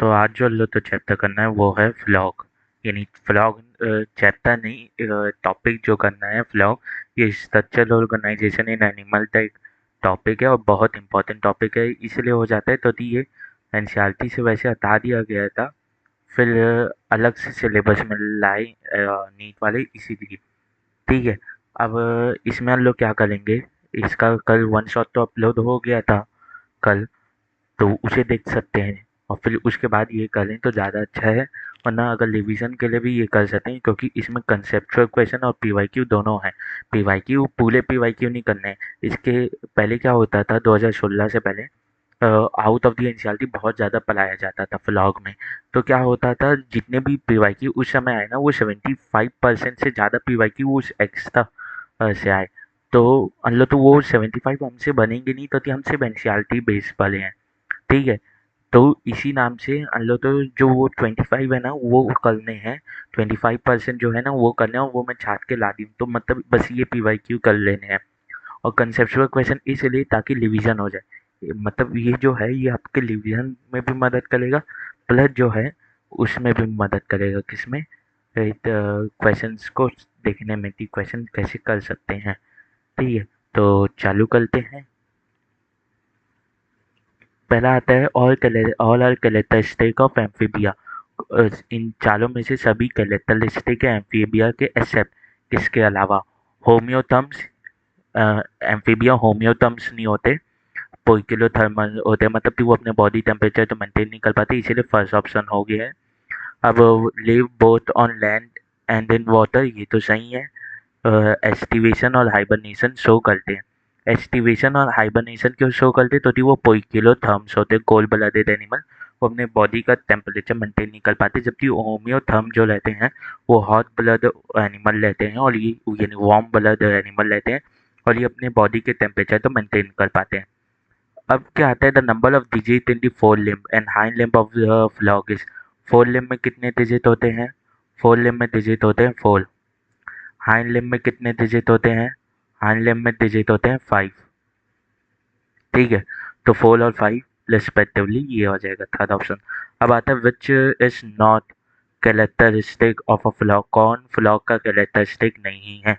तो आज जो तो चैप्टर करना है वो है फ्लॉग। यानी फ्लॉग चैप्टर नहीं, टॉपिक जो करना है फ्लॉग। ये स्ट्रक्चरल ऑर्गेनाइजेशन इन एनिमल का एक टॉपिक है और बहुत इंपॉर्टेंट टॉपिक है, इसलिए हो जाता है तो ये एनसीईआरटी से वैसे हटा दिया गया था। फिर अलग से सिलेबस में लाई नीट वाले इसीलिए। ठीक है। अब इसमें हम लोग क्या करेंगे, इसका कल वन शॉट तो अपलोड हो गया था कल, तो उसे देख सकते हैं और फिर उसके बाद ये करें तो ज़्यादा अच्छा है। वरना अगर रिवीजन के लिए भी ये कर सकते हैं, क्योंकि इसमें कंसेप्चुअल क्वेश्चन और पीवाईक्यू दोनों हैं। पीवाईक्यू पूरे पीवाईक्यू नहीं करने हैं। इसके पहले क्या होता था, 2016 से पहले आउट ऑफ द एनसीईआरटी बहुत ज़्यादा पढ़ाया जाता था फ्लॉग में। तो क्या होता था, जितने भी पीवाईक्यू उस समय आए ना, वो 75% से ज़्यादा पीवाईक्यू उस एक्स्ट्रा से आए। तो अल्लो तो वो 75 हमसे बनेंगे नहीं, तो हम सिर्फ एनसीईआरटी बेस वाले हैं। ठीक है। तो इसी नाम से मान लो, तो जो वो 25 है ना वो करने हैं। 25% जो है ना वो करने हैं और वो मैं छाट के ला दी हूँ, तो मतलब बस ये पीवाईक्यू कर लेने हैं। और कंसेप्चुअल क्वेश्चन इसलिए ताकि रिवीजन हो जाए। मतलब ये जो है ये आपके रिवीजन में भी मदद करेगा, प्लस जो है उसमें भी मदद करेगा, किसमें, क्वेश्चंस को देखने में कि क्वेश्चन कैसे कर सकते हैं। ठीक है। तो चालू करते हैं। पहला आता है all are characteristic of Amphibia. इन चारों में से सभी कैरेक्टरिस्टिक है एम्फीबिया के एक्सेप्ट किसके अलावा, होम्योथम्स। एम्फीबिया होम्योथम्स नहीं होते, पोइकिलोथर्मल होते हैं, मतलब कि वो अपने बॉडी टेम्परेचर तो मेंटेन नहीं कर पाते, इसीलिए फर्स्ट ऑप्शन हो गया है। अब live both on land and in water, ये तो सही है। एस्टिवेशन और हाइबरनेशन शो करते हैं। एस्टिवेशन और हाइबरनेशन क्यों शो करते हैं, तो वो पोइकिलोथर्म्स होते हैं, कोल्ड ब्लडेड एनिमल। वो अपने बॉडी का टेम्परेचर मेंटेन नहीं कर पाते, जबकि होम्योथर्म जो रहते हैं वो हॉट ब्लड एनिमल रहते हैं, और ये यानी वार्म ब्लड एनिमल रहते हैं, और ये अपने बॉडी के टेम्परेचर तो मेंटेन कर पाते हैं। अब क्या आता है, the number of digit in the four limb and hind limb of the flog is. Four limb में कितने डिजिट होते हैं, फोर लिम्ब में डिजिट होते हैं फोर। हाइंड लिम्ब में कितने डिजिट होते हैं, हाइंड लिम्ब में डिजिट होते हैं 5। ठीक है। तो 4 और 5 रिस्पेक्टिवली, ये हो जाएगा थर्ड ऑप्शन। अब आता है which is not characteristic of a frog, कौन फ्लॉग का कैरेक्टरिस्टिक नहीं है।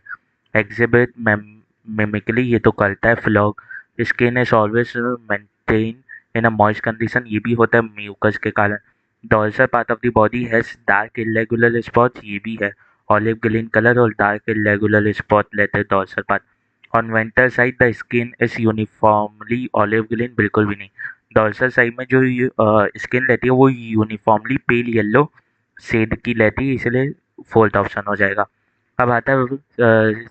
एग्जिबिट मिमिकली, ये तो करता है frog. Skin is always maintain in a moist condition, ये भी होता है म्यूकस के कारण। Dorsal part of the body has dark irregular spots, ये भी है। ऑलिव ग्रीन कलर और डार्क इरेगुलर स्पॉट लेते हैं dorsal part. On ventral side the skin is uniformly olive green, बिल्कुल भी नहीं। डॉर्सल साइड में जो स्किन रहती है वो यूनिफॉर्मली पेल येलो शेड की रहती है, इसलिए फोर्थ ऑप्शन हो जाएगा। अब आता है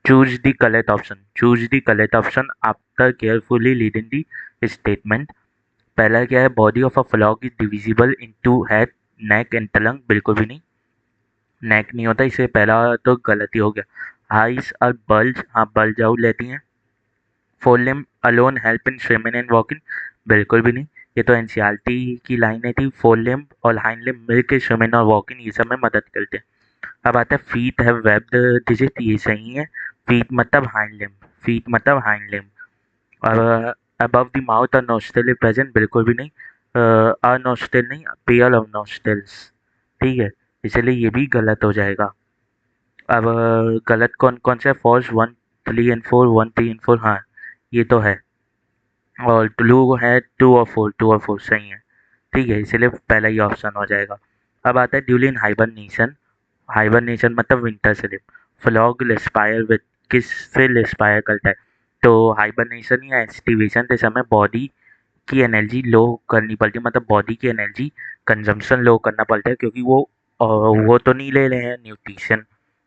choose the correct option, choose the correct option after carefully reading the statement. पहला क्या है, body of a flog is divisible into head, neck and tongue, बिल्कुल भी नहीं। नेक नहीं होता, इसे पहला तो गलती हो गया। आइज और बल्ज, हाँ बल्ज आउट लेती हैं। Four limb alone help in swimming and walking, बिल्कुल भी नहीं। ये तो एनसीईआरटी की लाइनें थी, फोर लिम्ब और हाइंड लिम्ब मिलकर स्विमिंग और वॉकिंग ये सब में मदद करते हैं। अब आता है फीट है वेब्ड डिजिट, ये सही है। फीट मतलब हाइंड लिम्ब, फीट मतलब हाइंड लिम्ब। और अबव द माउथ और नोस्ट्रिल इज प्रेजेंट, बिल्कुल भी नहीं। अ नोस्ट्रिल नहीं, पेयर ऑफ नोस्ट्रिल्स। ठीक है। इसलिए ये भी गलत हो जाएगा। अब गलत कौन कौन सा है, फॉल्स 1 3 और 4, 1 3 और 4, हाँ ये तो है। और ब्लू है 2 और 4, 2 और 4 सही है। ठीक है, इसलिए पहला ही ऑप्शन हो जाएगा। अब आता है ड्यूलिन हाइबरनेशन। हाइबरनेशन मतलब winter sleep. Flog Aspire with, किस से एस्पायर करता है, तो हाइबरनेशन या एक्टिवेशन के समय बॉडी की एनर्जी लो करनी पड़ती है, मतलब बॉडी की एनर्जी कंजम्पशन लो करना पड़ता है, क्योंकि वो तो नहीं ले रहे हैं न्यूट्रिशन।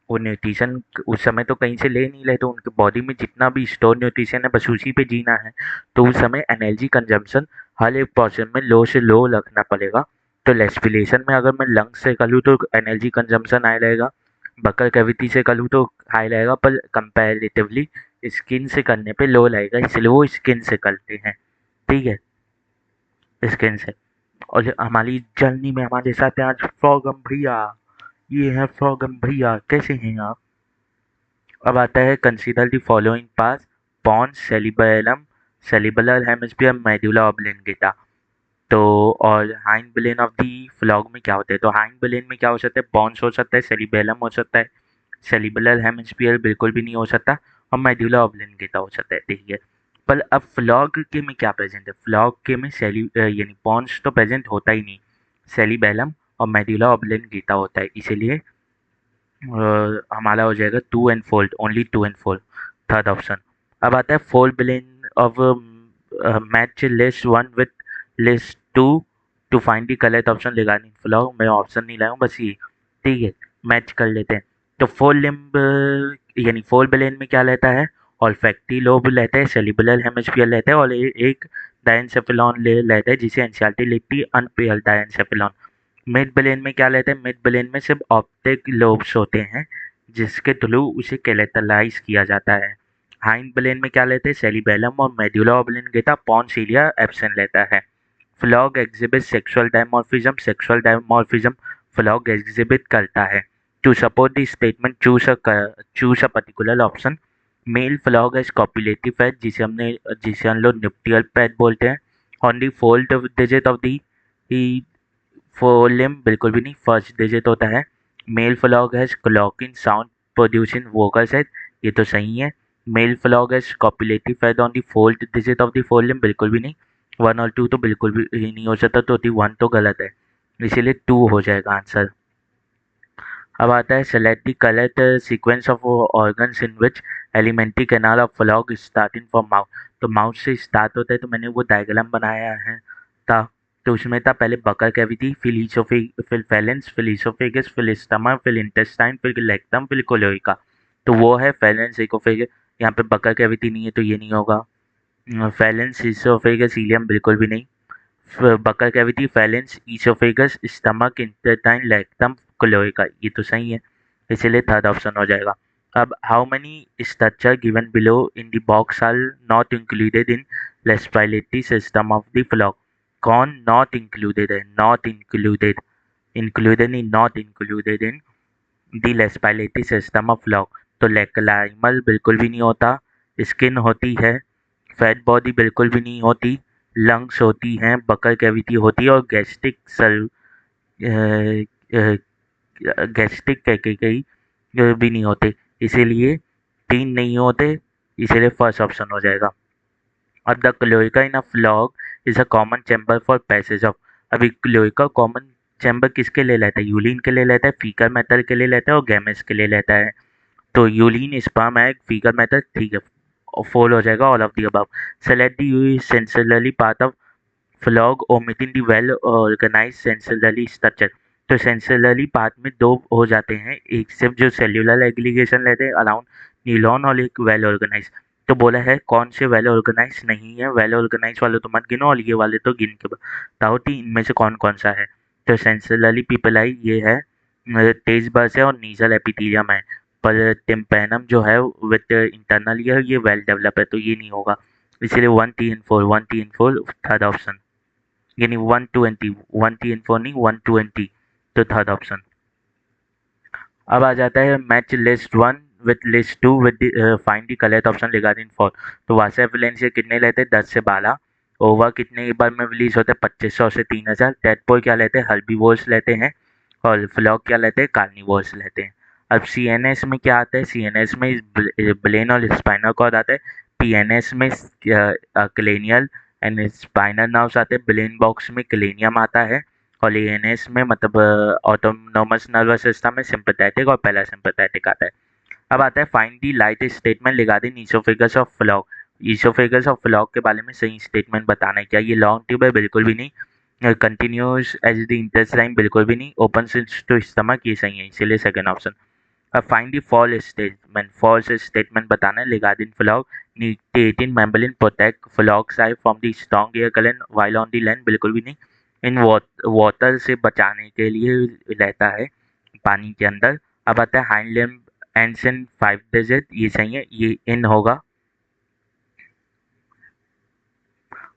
वो न्यूट्रिशन उस समय तो कहीं से ले नहीं रहे, तो उनके बॉडी में जितना भी स्टोर न्यूट्रिशन है बस उसी पे जीना है। तो उस समय एनर्जी कंजम्पशन हर एक पोर्शन में लो से लो रखना पड़ेगा। तो रेस्पिरेशन में अगर मैं लंग्स से कर लूँ तो एनर्जी कंजम्पशन हाई रहेगा, बकर कैविटी से कर लूँ तो हाई रहेगा, पर कंपैरेटिवली स्किन से करने पे लो रहेगा, इसलिए वो स्किन से करते हैं। ठीक है, स्किन से। और हमारी जर्नी में हमारे साथ हैं आज फ्रॉगम भैया। ये है फ्रॉगम भैया, कैसे हैं आप। अब आता है consider the following pass, pons, cerebellum, cerebellar hemisphere, medulla oblongata. तो और hindbrain of the frog में क्या होता है, तो हाइंड ब्लेन में क्या हो सकता है, बॉन्स हो सकता है, सेरिबेलम हो सकता है, सेरिबेलर हेमिस्फीयर बिल्कुल भी नहीं हो सकता, और मेडुला ऑब्लिंगेटा हो सकता है, ठीक है। पर अब फ्लॉग के में क्या प्रेजेंट है, फ्लॉग के में यानी बॉन्स तो प्रेजेंट होता ही नहीं, सेरिबेलम और मेडुला ऑब्लिंगेटा होता है, इसीलिए हमारा हो जाएगा two and fold, only two and fold, third option. अब आता है फोल ब्लेन of match list one with list two to find the correct option regarding frog, मैं ऑप्शन नहीं लाया हूँ बस ये, ठीक है, मैच कर लेते हैं। तो फोल लिम्ब यानी फोल ब्लेन में क्या रहता है, ऑल्फैक्टरी लोब रहता है, सेरिबेलर हेमिस्फीयर रहता है, और एक डायनसेफेलॉन ले रहता है जिसे एनसीईआरटी लिखती है अनपेयर्ड डायनसेफेलॉन। मिड ब्रेन में क्या लेते हैं, मिड ब्रेन में सिर्फ ऑप्टिक लोब्स होते हैं जिसके थ्रू उसे कैलेटलाइज किया जाता है। हाइंड ब्रेन में क्या लेते हैं, सेरिबेलम और medulla oblongata, pons area absent रहता है। Frog exhibit sexual dimorphism, sexual dimorphism frog exhibit करता है। To support the statement choose a particular option. Male frog has copulative pad, जिसे हम लोग न्यूक्लियर पैड बोलते हैं, on the fold digit of the forelimb बिल्कुल भी नहीं, फर्स्ट डिजिट होता है। Male frog has croaking sound producing vocal sac, ये तो सही है। Male frog has कॉपुलेटिव pad on the fourth digit of the forelimb, बिल्कुल भी नहीं। वन और टू तो बिल्कुल भी ही नहीं हो सकता, तो वन तो गलत है, इसीलिए टू हो जाएगा आंसर। अब आता है select the correct sequence of organs in which alimentary canal of flog starting from mouth, तो माउथ से स्टार्ट होता है, तो मैंने वो डायग्राम बनाया है था, तो उसमें था पहले बकर कैविटी, फिर फेलेंस, फिर इसोफेगस, फिर स्टमक, फिर इंटेस्टाइन, फिर लेक्टम, फिर कोलोइका। तो वो है फेलेंस इकोफेगस, यहाँ पे बकर कैविटी नहीं है तो ये नहीं होगा। फेलेंस इसोफेगस इलियम बिल्कुल भी नहीं। Buccal cavity, pharynx, oesophagus, stomach, intestine, rectum, cloaca, ये तो सही है, इसलिए थर्ड ऑप्शन हो जाएगा। अब how many structure given below in the box are not included in respiratory system of the frog, कौन नॉट इंक्लूडेड है, नॉट इंक्लूडेड, इंक्लूडेड नहीं, not included in the respiratory system of frog, तो lacrimal बिल्कुल भी नहीं होता, skin होती है, फैट बॉडी बिल्कुल भी नहीं होती, लंग्स होती हैं, बकर कैविटी होती है, और गैस्ट्रिक सेल गैस्ट्रिक कई भी नहीं होते, इसीलिए तीन नहीं होते, इसीलिए फर्स्ट ऑप्शन हो जाएगा। अब the cloaca in a flog is a common chamber for passage of, अभी क्लोइका कॉमन चैम्बर किसके लिए लेता है, यूलिन के लिए लेता है, फीकल मैटर के लिए लेता है, और गैमेस के लिए लेता है। तो urine, sperm, egg, faecal matter, ठीक है, फोल हो जाएगा all of the above. Select the sensory part of frog omitting the well organised sensory structure, तो सेंसरली पार्ट में दो हो जाते हैं, एक सिर्फ जो सेल्यूलर एग्रीगेशन लेते हैं अराउंड न्यूरॉन, और एक वेल ऑर्गेनाइज। तो बोला है कौन से वेल ऑर्गेनाइज नहीं है, वेल ऑर्गेनाइज वाले तो मत गिनो, और ये वाले तो गिन के बताओ कि इनमें से कौन कौन सा है। तो सेंसरली पीपलाई ये है, तेज बर्स है और नीजल एपिथीलियम है, पर टिम्पैनम जो है विद इंटरनल ईयर ये वेल डेवलप है, तो ये नहीं होगा, इसलिए 1, 3 and 4, 1, 3 and 4 थर्ड ऑप्शन, यानी 1, 2 and 3, 1, 3 and 4 नहीं, 1, 2 and 3, तो थर्ड ऑप्शन। अब आ जाता है match list one with list two with find the correct option regarding four, तो वासा फिलेंशिया कितने लेते हैं, 10 से 12, ओवा कितने बार में रिलीज होते हैं, 2500 से 3000, टेडपोल क्या लेते हैं, हर्बीवोर्स लेते हैं, और फ्लॉक क्या लेते हैं, कार्निवोर्स लेते हैं। अब सीएनएस में क्या आता है, सीएनएस में ब्रेन और स्पाइनल कॉर्ड आता है, पीएनएस में क्लेनियल एंड स्पाइनल नर्व्स आते हैं, ब्रेन बॉक्स में क्लेनियम आता है, और एएनएस में मतलब ऑटोनोमस नर्वस सिस्टम में सिंपैथेटिक और पैरासिम्पैथेटिक आता है। अब आता है find the light statement regarding oesophagus of flog, oesophagus of flog के बारे में सही स्टेटमेंट बताना है, क्या ये लॉन्ग ट्यूब है, बिल्कुल भी नहीं, कंटिन्यूस एज द इंटेस्टाइन, बिल्कुल भी नहीं, ओपन टू स्टमक, ये सही है, इसीलिए सेकंड ऑप्शन। अब find the false statement, false statement बताना है regarding frog, nictitating membrane protect frogs eye from the strong air current while on the land, बिल्कुल भी नहीं, इन वाटर से बचाने के लिए रहता है पानी के अंदर। अब आता है hind limb ends in 5 digit, ये सही है, ये इन होगा।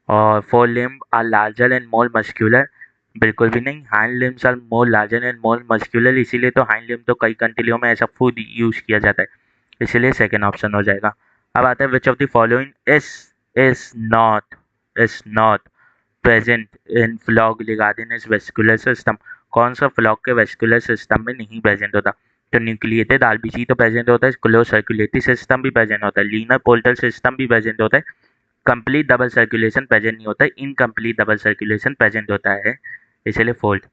और fore limb are larger and more muscular, बिल्कुल भी नहीं, hind limbs are more larger and more muscular, इसीलिए तो हाइंड लिम्ब तो कई कंट्रियों में ऐसा फूड यूज किया जाता है, इसलिए सेकेंड ऑप्शन हो जाएगा। अब आता है which of the following is not present in frog regarding vascular system, कौन सा फ्लॉग के वेस्कुलर सिस्टम में नहीं प्रेजेंट होता? तो न्यूक्लिएटेड आरबीसी तो प्रेजेंट होता है, क्लोज सर्कुलेटरी सिस्टम भी प्रेजेंट होता है, लीनर पोर्टल सिस्टम भी प्रेजेंट होता है, कंप्लीट डबल सर्कुलेशन प्रेजेंट नहीं होता है, इनकम्प्लीट डबल सर्कुलेशन प्रेजेंट होता है, इसलिए फोल्ड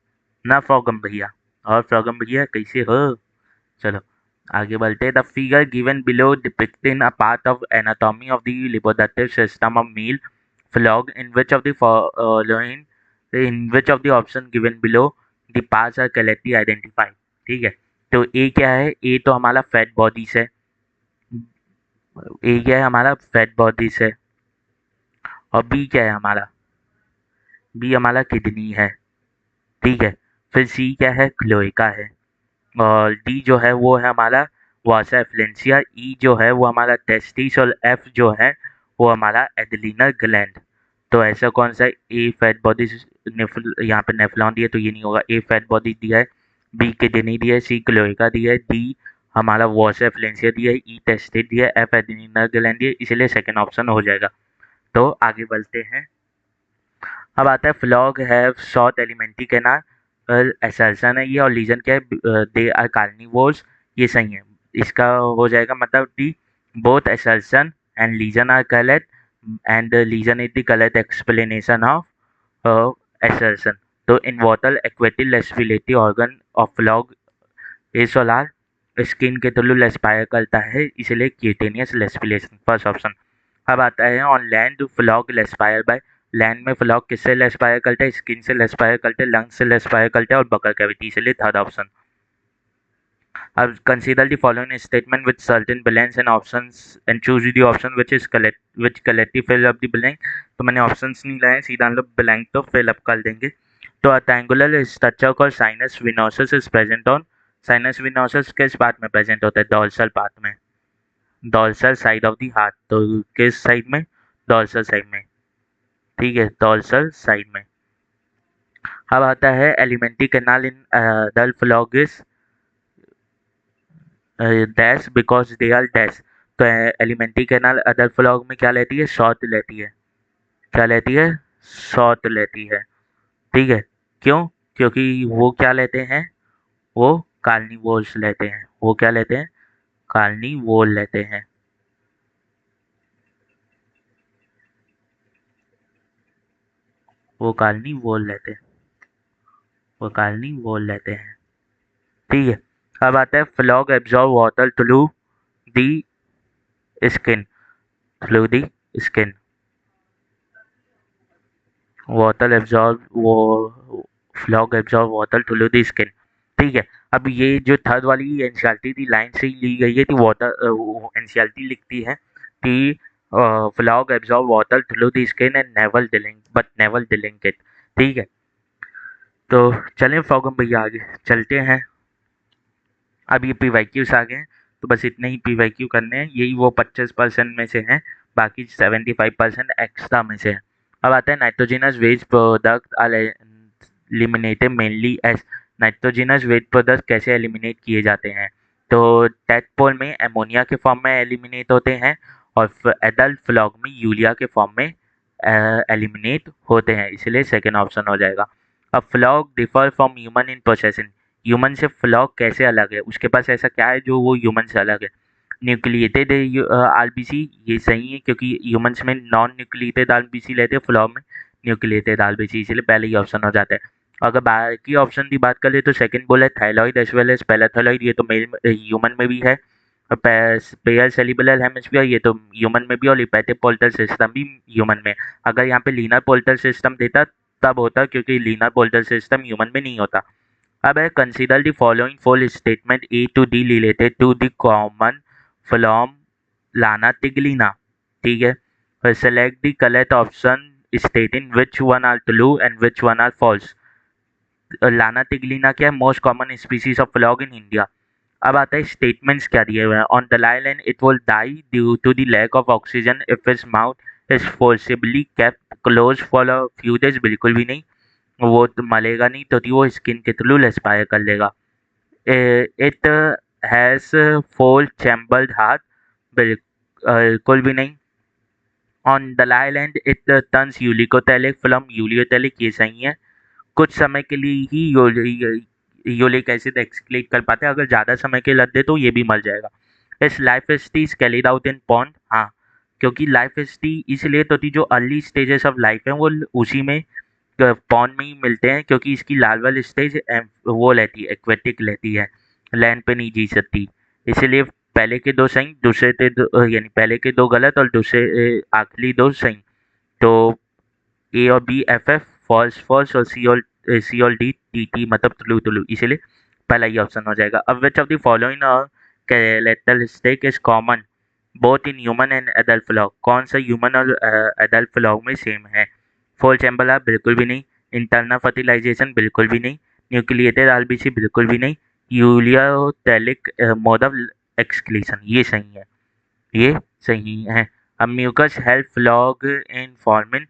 ना। फ्रॉगम भैया, और फ्रॉगम भैया कैसे हो? चलो आगे बढ़ते हैं। The figure given below depicting a part of anatomy of the reproductive system of male frog in which of the following, in which of the option given below the parts are correctly identified. ठीक है, तो ए क्या है? ए तो हमारा fat bodies है, ए क्या है हमारा? फैट बॉडीज है। और बी क्या है हमारा? बी हमारा किडनी है। ठीक है, फिर सी क्या है? क्लोएका है। और डी जो है वो है हमारा वासा एफ्लेंसिया, ई जो है वो हमारा टेस्टिस, और एफ जो है वो हमारा एडिलिनर ग्लैंड। तो ऐसा कौन सा? ए फैट बॉडी, यहाँ पे नेफ्लॉन दिया तो ये नहीं होगा। ए फैट बॉडी दिया है, बी किडनी दिया है, सी क्लोएका दिया है, डी हमारा वासा एफ्लेंसिया दिया है, ई टेस्टिस दिया है, एफ एडिलिनर ग्लैंड दिया है, इसलिए सेकंड ऑप्शन हो जाएगा। तो आगे बढ़ते हैं। अब आता है flog have short alimentary canal, assertion है ये, और लीजन क्या है? दे आर कार्निवोर्स, ये सही है। इसका हो जाएगा मतलब D, both assertion and reason are correct, and reason is the correct explanation of assertion. तो in water aquatic respiratory organ of frog ए सोलार, स्किन के थ्रू रेस्पायर करता है, इसलिए क्यूटेनियस रेस्पिरेशन, फर्स्ट ऑप्शन। अब आता है on land frog respire by, land में फ्लॉग किससे रेस्पायर करते हैं? स्किन से रेस्पायर करते हैं, लंग्स से रेस्पायर करते हैं, और बकर कैविटी, इसलिए थर्ड ऑप्शन। अब consider the following statement with certain blanks and options and choose the option which is correct, which correctly fill up the blank. तो मैंने ऑप्शंस नहीं लाए, सीधा हम लोग ब्लैंक तो फिल अप कर देंगे। तो a triangular structure called sinus venosus is present on, sinus venosus किस पार्ट में प्रेजेंट होता है? डॉर्सल पार्ट में, dorsal side of the heart. तो किस साइड में? डॉर्सल साइड में। ठीक है, डॉर्सल साइड में। अब आता है alimentary canal in adult frog is dash because they are dash. तो एलिमेंट्री कैनाल अडल्ट फ्लॉग में क्या लेती है? शॉर्ट लेती है। क्या लेती है? शॉर्ट लेती है। ठीक है, क्यों? क्योंकि वो क्या लेते हैं? वो कार्निवोर्स लेते हैं। वो क्या लेते हैं? कार्निवोर लेते हैं। वो कार्निवोर लेते हैं। वो कार्निवोर लेते हैं। ठीक है, अब आता है frog absorb water through the skin, through the skin, water absorb, वो frog absorb water through the skin. ठीक है, अब ये जो थर्ड वाली एनसीईआरटी थी लाइन से ही ली गई है, कि वाटर एनसीईआरटी लिखती है कि flog absorb water through the skin and never D-Link, but never D-Link it. ठीक है, तो चलें फ्रॉगम भैया आगे चलते हैं। अब ये पीवाईक्यूज आ गए हैं, तो बस इतने ही पीवाईक्यू करने हैं, यही वो 25% में से हैं, बाकी 75% एक्स्ट्रा में से है। अब आता है nitrogenous waste product are eliminated mainly as, nitrogenous waste product कैसे एलिमिनेट किए जाते हैं? तो टैडपोल में एमोनिया के फॉर्म में एलिमिनेट होते हैं, और एडल्ट फ्लॉग में यूरिया के फॉर्म में एलिमिनेट होते हैं, इसलिए सेकेंड ऑप्शन हो जाएगा। अब flog differ from human in processing, human से फ्लॉग कैसे अलग है? उसके पास ऐसा क्या है जो वो ह्यूमन से अलग है? न्यूक्लिएटेड आरबीसी, ये सही है, क्योंकि ह्यूमंस में नॉन न्यूक्लिएटेड आरबीसी लेते हैं, फ्लॉग में न्यूक्लिएटेड आरबीसी, इसलिए पहले ही ऑप्शन हो जाता है। अगर बाकी ऑप्शन की बात करें तो सेकंड बोले थायलॉइड एज वेल एज पैराथायरॉइड, ये तो मेल ह्यूमन में भी है। पेयर सेरिब्रल हेमिस्फीयर, ये तो ह्यूमन में भी, और लिम्फेटिक पोर्टल सिस्टम भी ह्यूमन में। अगर यहाँ पे लीनर पोर्टल सिस्टम देता तब होता, क्योंकि लीनर पोर्टल सिस्टम ह्यूमन में नहीं होता। अब है consider the following four statement A to D related to the common frog Rana tigrina. ठीक है, select the correct option stating which one are true and which one are false. Rana tigrina क्या है? Most common species of frog in India. अब आता है statements क्या दिए हुए हैं। On the land it will die due to the lack of oxygen if its mouth is forcibly kept close for a few days, बिल्कुल भी नहीं, वो तो मलेगा नहीं, तो वो स्किन के थ्रू रेस्पायर कर लेगा। It has four chambered heart, बिल्कुल भी नहीं, on the island it turns uricotelic from ureotelic, ये सही है। कुछ समय के लिए ही यूलिक एसिड एक्सक्रीट कर पाते हैं, अगर ज़्यादा समय के लिए रख दे तो ये भी मर जाएगा। इस life stage carried out in pond, हाँ, क्योंकि लाइफ स्टेज इसलिए तो थी, जो अर्ली स्टेजेस ऑफ लाइफ है वो उसी में पॉन्ड में ही मिलते हैं, क्योंकि इसकी लार्वल स्टेज वो रहती है, एक्वेटिक रहती है, लैंड पे नहीं जी सकती। इसीलिए पहले के दो सही, दूसरे थे यानी पहले के दो गलत और दूसरे आखिरी दो सही। तो ए और B F F false false, और सी और डी टी टी मतलब तुलू तुलू, इसीलिए पहला ही ऑप्शन हो जाएगा। अब विच of the following characteristic is common both in human and adult flog, कौन सा ह्यूमन और एडल्ट फ्लॉग में सेम है? फोल चैम्बर आर बिल्कुल भी नहीं, इंटरनल फर्टिलाइजेशन बिल्कुल भी नहीं, न्यूक्लिएटेड आरबीसी बिल्कुल भी नहीं, यूलियोटैलिक मोड ऑफ एक्सक्रीशन, ये सही है, ये सही है। अब mucus help frog in forming,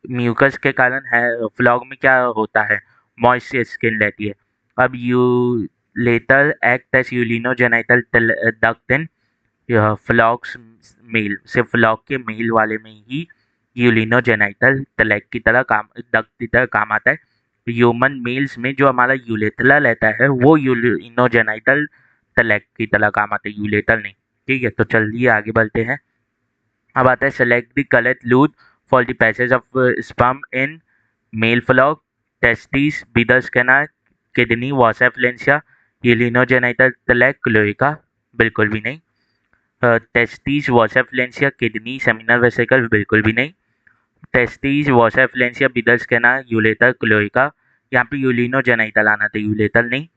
mucus के कारण है फ्लॉग में क्या होता है, मॉइस्ट स्किन रहती है। अब ureter act as urinogenital duct in frogs male, सिर्फ फ्लॉग के मेल वाले में ही यूलिनोजेनिटल तलैक की तरह काम, डक्ट की तरह काम आता है। ह्यूमन मेल्स में जो हमारा यूलेटला रहता है वो यूलिनोजेनिटल तलैक की तरह काम आता है, यूलेटल नहीं। ठीक है, तो चलिए आगे बढ़ते हैं। अब आता है select the correct route for the passage of sperm in male frog, testis, Bidder's canal, kidney, vasa efferentia, urinogenital तलैक, क्लोएका, बिल्कुल भी नहीं। Testis, vasa efferentia, kidney, seminal vesicle, बिल्कुल भी नहीं। Testis, vasa efferentia, Bidder's canal, ureter, cloaca, यहाँ पे urinogenital आना था, यूलेटर नहीं।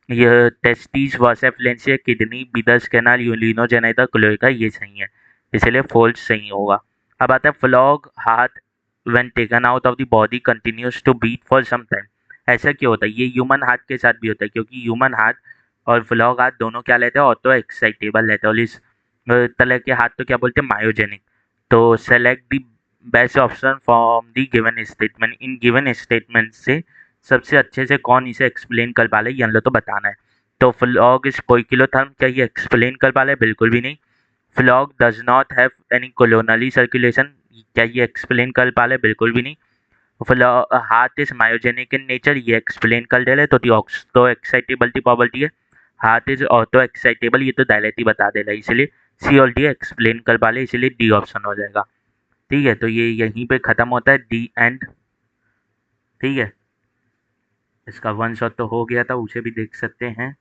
यह testis, vasa efferentia, kidney, Bidder's canal, urinogenital, cloaca, ये सही है, इसलिए फोल्स सही होगा। अब आता है frog heart when taken out of the body continues to beat for some time, ऐसा क्यों होता है? ये ह्यूमन हार्ट के साथ भी होता है, क्योंकि ह्यूमन हार्ट और फ्लॉग हार्ट दोनों क्या लेते हैं, ऑटो एक्साइटेबल लेते हैं, और इस तरह के हार्ट तो क्या बोलते हैं, मायोजेनिक। तो select the best option from the given statement, in given statement से सबसे अच्छे से कौन इसे एक्सप्लेन कर पा रहा है, ये हम लोग तो बताना है। तो फ्लॉग इज पोइकिलोथर्म, क्या ये एक्सप्लेन कर पा रहा है? बिल्कुल भी नहीं। Frog does not have any coronary circulation, क्या ये एक्सप्लेन कर पा रहे? बिल्कुल भी नहीं। Frog heart is myogenic in nature, ये एक्सप्लेन कर दे रहे, तो दी ऑक्सो एक्साइटेबिलिटी प्रॉपर्टी है। हार्ट इज ऑटो एक्साइटेबल, ये तो डायरेक्ट ही बता दे रहा है, इसलिए सी और डी एक्सप्लेन कर पा रहे, इसलिए डी ऑप्शन हो जाएगा। ठीक है, तो ये यहीं पे खत्म होता है, डी एंड। ठीक है, इसका वन शॉट तो हो गया था, उसे भी देख सकते हैं।